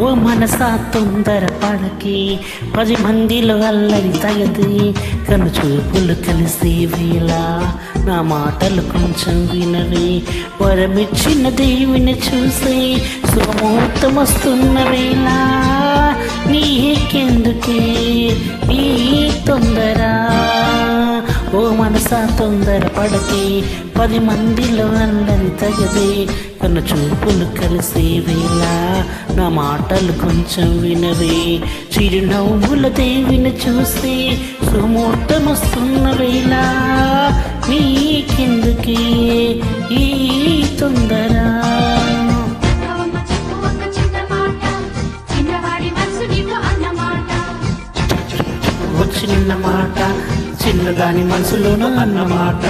ఓ మనసా తొందర పడకి 10 మందిలో అల్లరి తగది కను చూపులు కలిసి వేళ నా మాటలు కొంచెం వినవి వరమిచ్చిన దేవుని చూసి శుభముహూర్తం వస్తున్న వేళ నీకెందుకే ఈ తొందర ఓ మనసా తొందర పడకి 10 మందిలో అల్లరి తగది కను చూపులు కలిసి వేళ నా మాటలు కొంచెం వినవే చిరునవ్వుల దేవిని చూసి సుముహూర్తం వస్తున్న వేళ నీకెందుకే ఈ తొందర చిన్న మాట చిన్నదాని మనసులోనూ అన్నమాట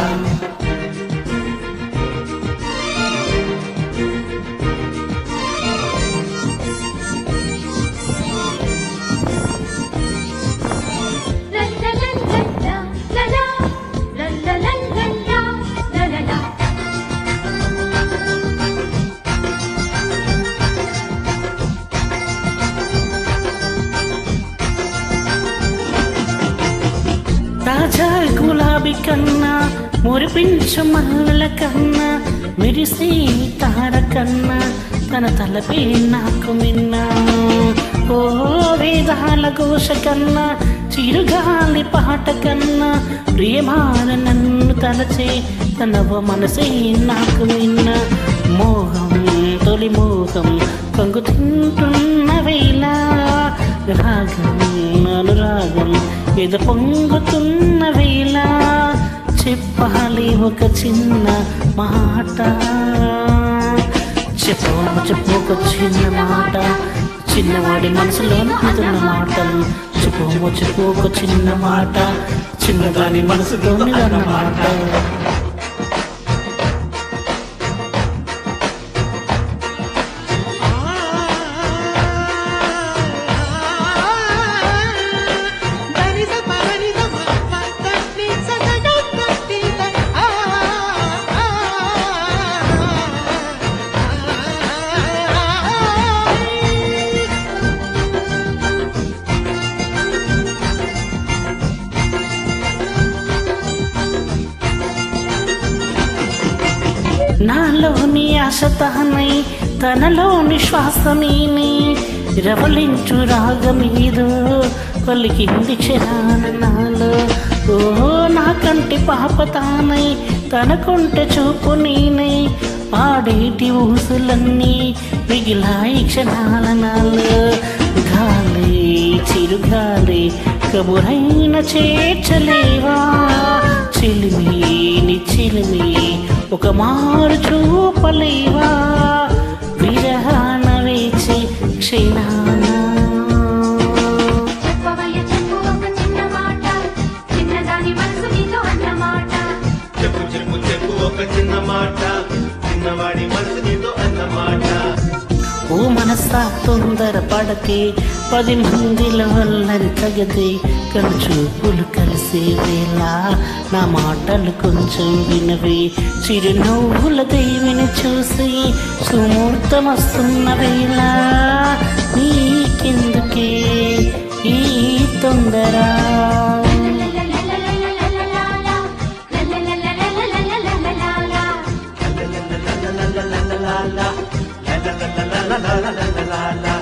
తాజా గులాబీ కన్నా మురిపించు మల్లెల కన్నా మెరిసే తార కన్నా తన తలపే నాకు మిన్నా ఓ వేదాల ఘోష కన్నా చిరుగాలి పాట కన్నా ప్రియమాన నన్ను తలచే తనవ మనసే నాకు మిన్న మోహం తొలి మోహం కంగు తింటున్న వేళ రాగం అనురాగం ఎద పొంగుతున్న వేళ చెప్పాలి ఒక చిన్న మాట చెప్పు ఒక చిన్న మాట చిన్నవాడి మనసులో నిదున్న మాటలు చెప్పు ఒక చిన్న మాట చిన్నదాని మనసులో నిదున్న మాట నాలోని ఆశ తానై తనలోని శ్వాస నేనే రవలించు రాగమీదో పలికింది క్షణాన నాలో ఓ నా కంటి పాప తానై తనకుంటే చూపు నేనై పాడేటి ఊసులన్నీ మిగిలాయి క్షణాల నాలో గాలి చిరుగాలి కబురైన చేర్చలేవా చిలిమి చిలిమి ఒక మారు చూపలేవా విరహాన వేచి క్షీణాన ఓ మనసా తొందర పడకే 10 మందిలో అల్లరి తగదే కను చూపులు కలిసే వేళ నా మాటలు కొంచెం వినవే చిరునవ్వుల దేవిని చూసి సుముహూర్తం వస్తున్న వేళ నీకెందుకే ఈ తొందర la la la la la la la la la la la la la